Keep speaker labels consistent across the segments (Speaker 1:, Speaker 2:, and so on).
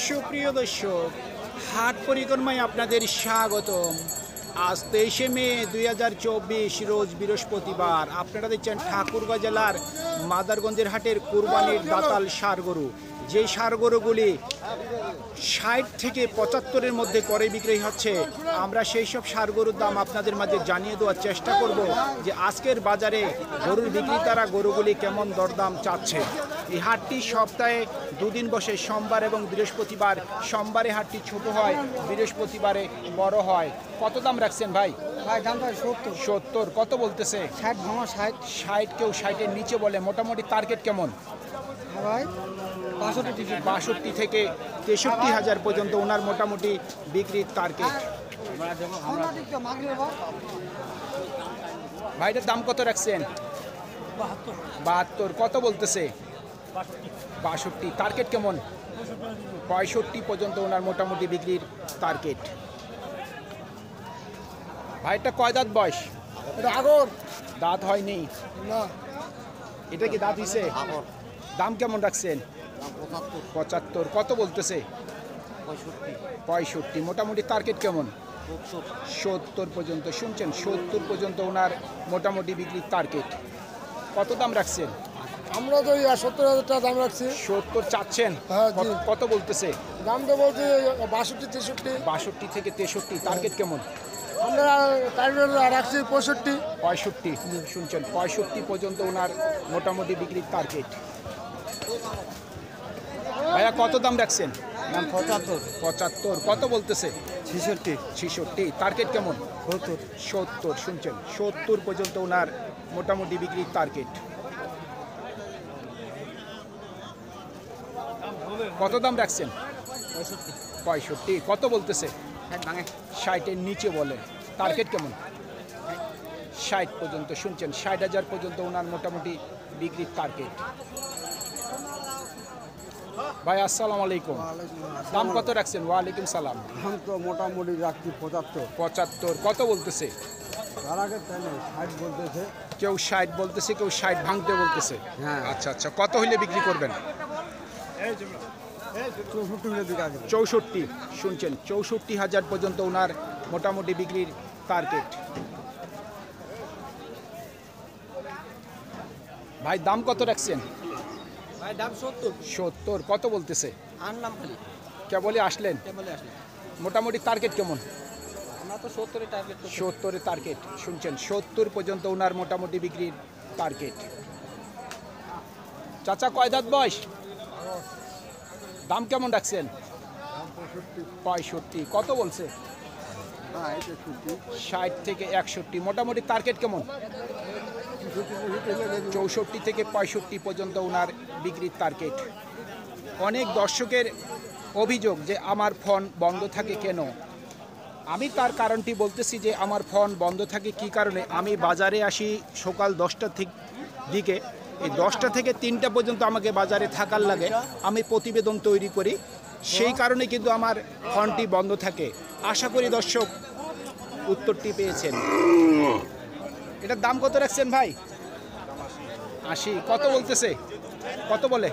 Speaker 1: সুপ্রিয় দর্শক, হাট পরিক্রমায় আপনাদের স্বাগতম। আজ 23শে মে 2024 রোজ বৃহস্পতিবার। আপনারা দেখছেন ঠাকুরগাঁও জেলার মাদারগঞ্জের হাটের কুরবানির দাতাল ষাঁড় গরু। যে ষাঁড় গরুগুলি 60 থেকে 75-এর মধ্যে করে বিক্রি হচ্ছে, আমরা সেই সব ষাঁড় গরুর দাম আপনাদের মাঝে জানিয়ে দেওয়ার চেষ্টা করব যে আজকের বাজারে গরুর বিক্রেতারা গরুগুলি কেমন দরদাম চাচ্ছে। এই হাটটি সপ্তাহে দুদিন বসে, সোমবার এবং বৃহস্পতিবার। সোমবারে হাটটি ছোট হয়, বৃহস্পতিবারে বড় হয়। কত দাম রাখছেন ভাই?
Speaker 2: ভাই দাম ভাই
Speaker 1: 70। কত বলতেছে?
Speaker 2: 60 ভাঙা 60।
Speaker 1: 60, কেউ 60-এর নিচে বলে। মোটামুটি টার্গেট কেমন?
Speaker 2: ভাই
Speaker 1: 62 থেকে 63,000 পর্যন্ত ওনার মোটামুটি বিক্রির টার্গেট। ভাইটার দাম কত রাখছেন? 72। কত বলতেছে? 62। টার্গেট কেমন? 65 পর্যন্ত ওনার মোটামুটি বিক্রির টার্গেট। ভাইটা কয় দাঁত বয়স?
Speaker 2: আগর
Speaker 1: দাঁত হয়নি
Speaker 2: না,
Speaker 1: এটা কি দাঁত হইছে? দাম কেমন রাখছেন? 75। কত বলতেছে? 65। মোটামুটি টার্গেট কেমন? 70 পর্যন্ত। শুনছেন, 70 পর্যন্ত ওনার মোটামুটি বিক্রির টার্গেট। কত দাম রাখছেন?
Speaker 2: আমরা তো 70,000 টাকা দাম রাখছি।
Speaker 1: 70 চাচ্ছেন?
Speaker 2: হ্যাঁ, জি।
Speaker 1: কত বলতেছে?
Speaker 2: দাম তো বলছি 62, 63।
Speaker 1: 62 থেকে 63। টার্গেট কেমন?
Speaker 2: আমরা টার্গেট রাখছি 65।
Speaker 1: 65। শুনছেন, 65 পর্যন্ত ওনার মোটামুটি বিক্রির টার্গেট। ভাইয়া কত দাম রাখছেন?
Speaker 2: দাম 75।
Speaker 1: 75। কত বলতেছে?
Speaker 2: 66।
Speaker 1: 66। টার্গেট কেমন?
Speaker 2: 70।
Speaker 1: 70। শুনছেন, 70 পর্যন্ত ওনার মোটামুটি বিক্রির টার্গেট। কত দাম রাখছেন? 65। কত বলতেছে? 60-এর নিচে বলে। টার্গেট কেমন? 60 পর্যন্ত। শুনছেন, 60,000 পর্যন্ত ওনার মোটামুটি বিক্রির টার্গেট। ভাই আসসালামু আলাইকুম। দাম কত রাখছেন? ওয়ালাইকুম সালাম।
Speaker 2: দাম তো মোটামুটি রাখছি 75।
Speaker 1: 75। কত বলতেছে?
Speaker 2: তার আগে তাই না 60 বলতেছে।
Speaker 1: কেউ 60 বলতেছে, কেউ 60 ভাঙতে বলতেছে।
Speaker 2: হ্যাঁ।
Speaker 1: আচ্ছা আচ্ছা, কত হইলে বিক্রি করবেন?
Speaker 2: 64 দিকে আগে।
Speaker 1: 64। শুনছেন, 64,000 পর্যন্ত ওনার মোটামুটি বিক্রির টার্গেট। ভাই দাম কত রাখছেন?
Speaker 2: ভাই দাম 70।
Speaker 1: 70। কত বলতেছে?
Speaker 2: আনলাম খালি
Speaker 1: কেবলই আসলেন?
Speaker 2: কেবলে আসলে।
Speaker 1: মোটামুটি টার্গেট কেমন?
Speaker 2: আমরা তো 70 টার্গেট।
Speaker 1: 70-এর টার্গেট। শুনছেন, 70 পর্যন্ত ওনার মোটামুটি বিক্রির টার্গেট। চাচা কয় দাঁত বয়স? দাম কেমন রাখছেন? 65। কত বলছে? 60 থেকে 61। মোটামুটি টার্গেট কেমন? 64 থেকে 65 পর্যন্ত ওনার বিক্রির টার্গেট। অনেক দর্শকের অভিযোগ যে আমার ফোন বন্ধ থাকে কেন। আমি তার কারণটি বলতেছি যে আমার ফোন বন্ধ থাকে কি কারণে। আমি বাজারে আসি সকাল 10টা দিকে। এই 10টা থেকে 3টা পর্যন্ত আমাকে বাজারে থাকার লাগে। আমি প্রতিবেদন তৈরি করি, সেই কারণে কিন্তু আমার ফোনটি বন্ধ থাকে। আশা করি দর্শক উত্তরটি পেয়েছেন। এটার দাম কত রাখছেন ভাই? 80। কত বলতেছে? কত বলে?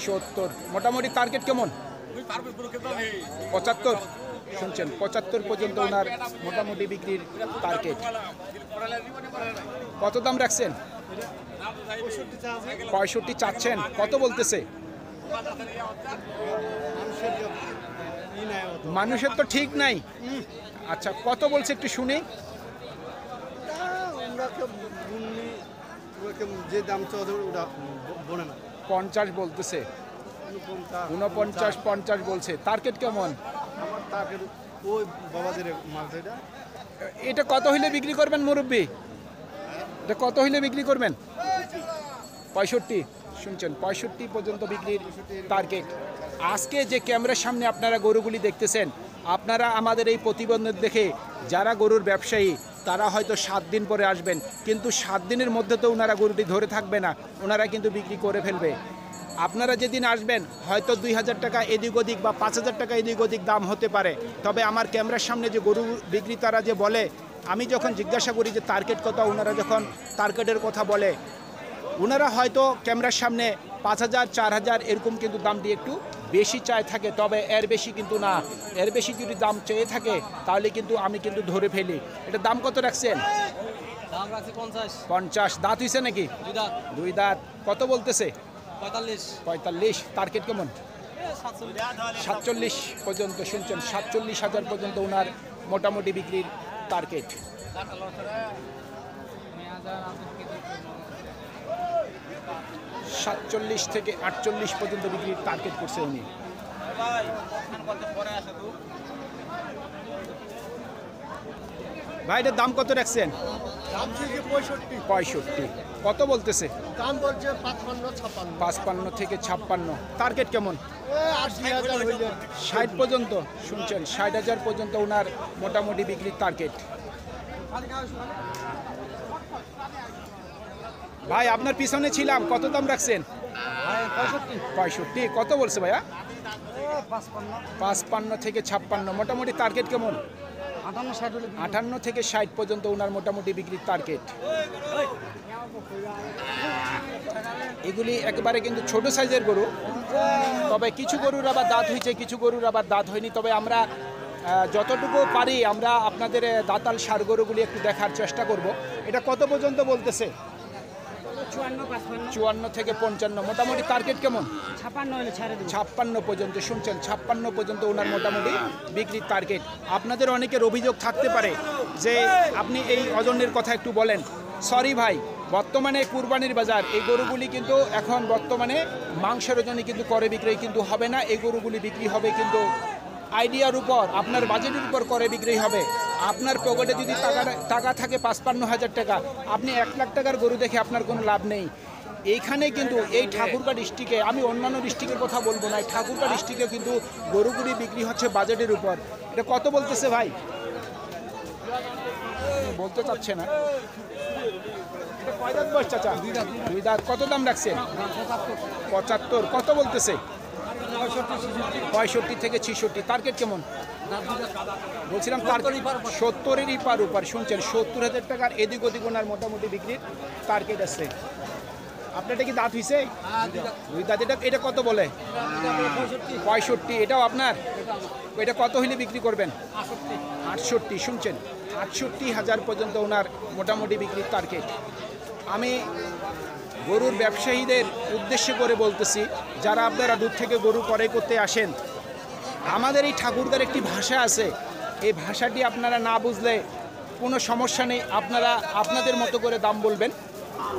Speaker 1: 70। মোটামুটি টার্গেট কেমন? 75। শুনছেন, 75 পর্যন্ত ওনার মোটামুটি বিক্রির টার্গেট। কত দাম রাখছেন? 65 চাচ্ছেন। কত বলতেছে? মানুষের তো ঠিক নাই। আচ্ছা, কত বলছে একটু শুনি।
Speaker 2: যে দাম ওটা বলে না।
Speaker 1: 50 বলতেছে। 49, 50 বলছে। টার্গেট কেমন?
Speaker 2: আমার টার্গেট ওই বাবাদের মাল এটা।
Speaker 1: এটা কত হইলে বিক্রি করবেন মুরব্বী? এটা কত হইলে বিক্রি করবেন? 65। শুনছেন, 65 পর্যন্ত বিক্রির টার্গেট। আজকে যে ক্যামেরার সামনে আপনারা গরুগুলি দেখতেছেন, আপনারা আমাদের এই প্রতিবেদন দেখে যারা গরুর ব্যবসায়ী তারা হয়তো 7 দিন পরে আসবেন, কিন্তু 7 দিনের মধ্যে তো ওনারা গরুটি ধরে থাকবে না, ওনারা কিন্তু বিক্রি করে ফেলবে। আপনারা যেদিন আসবেন হয়তো 2,000 টাকা এদিক ওদিক বা 5,000 টাকা এদিক ওদিক দাম হতে পারে। তবে আমার ক্যামেরার সামনে যে গরু বিক্রেতারা যে বলে, আমি যখন জিজ্ঞাসা করি যে টার্গেট কত, ওনারা যখন টার্গেটের কথা বলে ওনারা হয়তো ক্যামেরার সামনে 5,000 4,000 এরকম কিন্তু দামটি একটু বেশি চায় থাকে, তবে এর বেশি কিন্তু না। এর বেশি যদি দাম চেয়ে থাকে তাহলে কিন্তু আমি কিন্তু ধরে ফেলি। এটা দাম কত রাখছেন?
Speaker 3: দাম রাখছি 50
Speaker 1: 50। দাঁত হইছে নাকি?
Speaker 3: দুই দাঁত
Speaker 1: 2 দাঁত। কত বলতেছে?
Speaker 3: 45
Speaker 1: 45। টার্গেট কেমন?
Speaker 3: 47
Speaker 1: 47 পর্যন্ত শুনছেন। 47,000 পর্যন্ত ওনার মোটামুটি বিক্রির টার্গেট। 47 থেকে 48 পর্যন্ত বিক্রির টার্গেট করছে উনি। ভাই এটার দাম কত রাখছেন?
Speaker 2: দাম থেকে 65
Speaker 1: 65। কত বলতেছে?
Speaker 2: দাম বলছে 55 56
Speaker 1: 55 থেকে 56। টার্গেট কেমন?
Speaker 2: 80,000 হইলে
Speaker 1: 60 পর্যন্ত শুনছেন। 60,000 পর্যন্ত ওনার মোটামুটি বিক্রির টার্গেট। ভাই আপনার পিছনে ছিলাম, কত দাম রাখছেন? 65। কত বলছে ভাইয়া? 55 থেকে 56। মোটামুটি টার্গেট কেমন? 58 থেকে 60 পর্যন্ত ওনার মোটামুটি বিক্রির টার্গেট। এগুলি একেবারে কিন্তু ছোট সাইজের গরু, তবে কিছু গরুর আবার দাঁত হয়েছে, কিছু গরুর আবার দাঁত হয়নি। তবে আমরা যতটুকু পারি আমরা আপনাদের দাঁতাল ষাঁড় গরুগুলি একটু দেখার চেষ্টা করব। এটা কত পর্যন্ত বলতেছে? 54 থেকে 55। মোটামুটি টার্গেট কেমন? 56 পর্যন্ত শুনছেন। 56 পর্যন্ত ওনার মোটামুটি বিক্রির টার্গেট। আপনাদের অনেকের অভিযোগ থাকতে পারে যে আপনি এই ওজনের কথা একটু বলেন। সরি ভাই, বর্তমানে কুরবানির বাজার, এই গরুগুলি কিন্তু এখন বর্তমানে মাংসের ওজনে কিন্তু করে বিক্রি কিন্তু হবে না। এই গরুগুলি বিক্রি হবে কিন্তু আইডিয়ার উপর, আপনার বাজেটের উপর করে বিক্রি হবে। আপনার পকেটে যদি টাকা থাকে 55,000 টাকা, আপনি 1 লাখ টাকার গরু দেখে আপনার কোনো লাভ নেই। এইখানে কিন্তু এই ঠাকুরগাঁ ডিস্ট্রিক্টে, আমি অন্যান্য ডিস্ট্রিক্টের কথা বলবো না, এই ঠাকুরগাঁ ডিস্ট্রিক্টে কিন্তু গরুগুলি বিক্রি হচ্ছে বাজেটের উপর। এটা কত বলতেছে ভাই? বলতে চাচ্ছে না। এটা কয় দাঁত বয়স চাচা? 2 দাঁত। কত দাম রাখছেন? 75। কত বলতেছে? 65 থেকে 66। টার্গেট কেমন? বলছিলাম 70-এরই পার উপর শুনছেন। 70,000 টাকার এদিক ওদিক ওনার মোটামুটি বিক্রির টার্গেট আছে। আপনারটা কি দাঁত হইছে? 2 দাঁত। এটা কত বলে? 65। এটাও আপনার? এটা কত হইলে বিক্রি করবেন? 68 শুনছেন। 68,000 পর্যন্ত ওনার মোটামুটি বিক্রির টার্গেট। আমি গরুর ব্যবসায়ীদের উদ্দেশ্য করে বলতেছি, যারা আপনারা দূর থেকে গরু ক্রয় করতে আসেন, আমাদের এই ঠাকুরগাঁর একটি ভাষা আছে, এই ভাষাটি আপনারা না বুঝলে কোনো সমস্যা নেই, আপনারা আপনাদের মতো করে দাম বলবেন,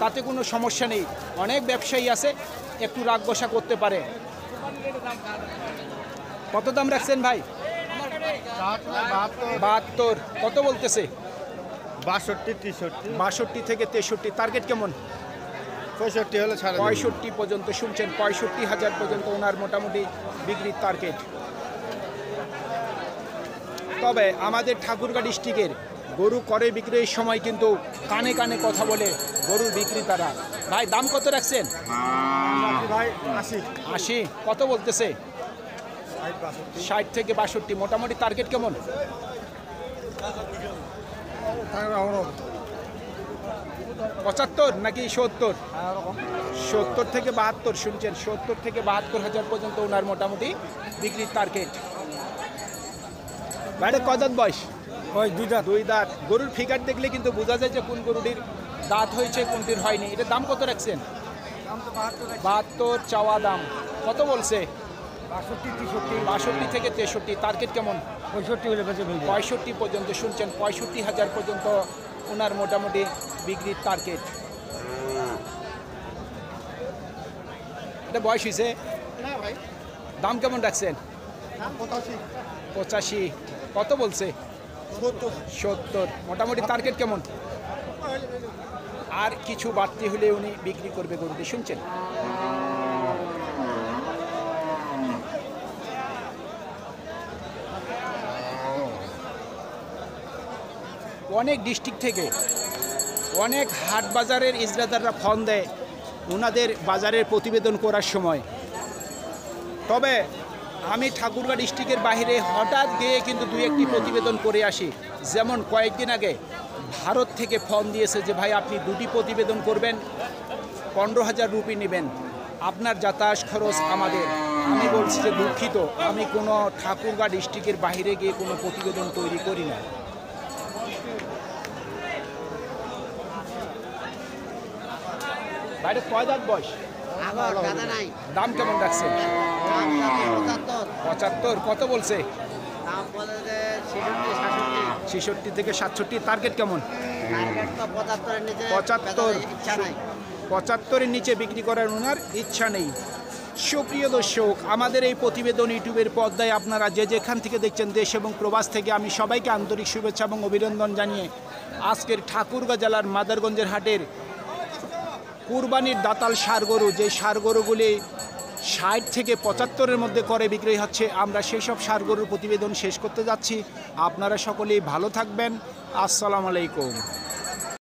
Speaker 1: তাতে কোনো সমস্যা নেই। অনেক ব্যবসায়ী আছে একটু রাগ গোসা করতে পারে। কত দাম রাখছেন ভাই? 72। কত বলতেছে? 62 থেকে 63। টার্গেট কেমন?
Speaker 2: 65 হলে ছাড়া
Speaker 1: 65 পর্যন্ত শুনছেন। 65,000 পর্যন্ত ওনার মোটামুটি বিক্রির টার্গেট। তবে আমাদের ঠাকুরগাঁ ডিস্ট্রিক্টের গরু করে বিক্রির সময় কিন্তু কানে কানে কথা বলে গরুর বিক্রেতারা। ভাই দাম কত রাখছেন?
Speaker 2: ভাই 80
Speaker 1: 80। কত বলতেছে? 60 থেকে 62। মোটামুটি টার্গেট কেমন? 75 নাকি 70? 70 থেকে 72 শুনছেন। 70 থেকে 72,000 পর্যন্ত ওনার মোটামুটি বিক্রির টার্গেট। ভাইটা কয় দাঁত বয়স? 2 দাঁত। গরুর ফিগার দেখলে কিন্তু বোঝা যায় যে কোন গরুটির দাঁত হয়েছে কোনটির হয়নি। এটার দাম কত রাখছেন? 72 চাওয়া দাম। কত বলছে? 62 থেকে 63। টার্গেট কেমন? 65 পর্যন্ত শুনছেন। 65,000 পর্যন্ত ওনার মোটামুটি বিক্রির টার্গেট। এটা বয়স হয়েছে? দাম কেমন রাখছেন? 85। কত বলছে? 70। মোটামুটি টার্গেট কেমন? আর কিছু বাড়তি হলে উনি বিক্রি করবে গরুটি শুনছেন। অনেক ডিস্ট্রিক্ট থেকে অনেক হাট বাজারের ইজরাদাররা ফোন দেয় ওনাদের বাজারের প্রতিবেদন করার সময়। তবে আমি ঠাকুরগাঁ ডিস্ট্রিক্টের বাইরে হঠাৎ গিয়ে কিন্তু 2-1টি প্রতিবেদন করে আসি। যেমন কয়েকদিন আগে ভারত থেকে ফোন দিয়েছে যে ভাই আপনি 2টি প্রতিবেদন করবেন, 15,000 রুপি নেবেন, আপনার যাতায়াত খরচ আমাদের। আমি বলছি যে দুঃখিত, আমি কোনো ঠাকুরগাঁ ডিস্ট্রিক্টের বাইরে গিয়ে কোনো প্রতিবেদন তৈরি করি না। বাইরে কয় দাঁত বয়স? দাম কেমন রাখছেন? 75। কত বলছে? 66 থেকে 67। টার্গেট কেমন? 75-এর নিচে বিক্রি করার ওনার ইচ্ছা নেই। সুপ্রিয় দর্শক, আমাদের এই প্রতিবেদন ইউটিউবের পর্দায় আপনারা যে যেখান থেকে দেখছেন, দেশ এবং প্রবাস থেকে, আমি সবাইকে আন্তরিক শুভেচ্ছা এবং অভিনন্দন জানিয়ে আজকের ঠাকুরগাঁ জেলার মাদারগঞ্জের হাটের কুরবানির দাতাল ষাঁড় গরু, যে ষাঁড় গরুগুলি 60 থেকে 75-এর মধ্যে করে বিক্রি হচ্ছে, আমরা সেই সব ষাঁড় গরুর প্রতিবেদন শেষ করতে যাচ্ছি। আপনারা সকলেই ভালো থাকবেন। আসসালামু আলাইকুম।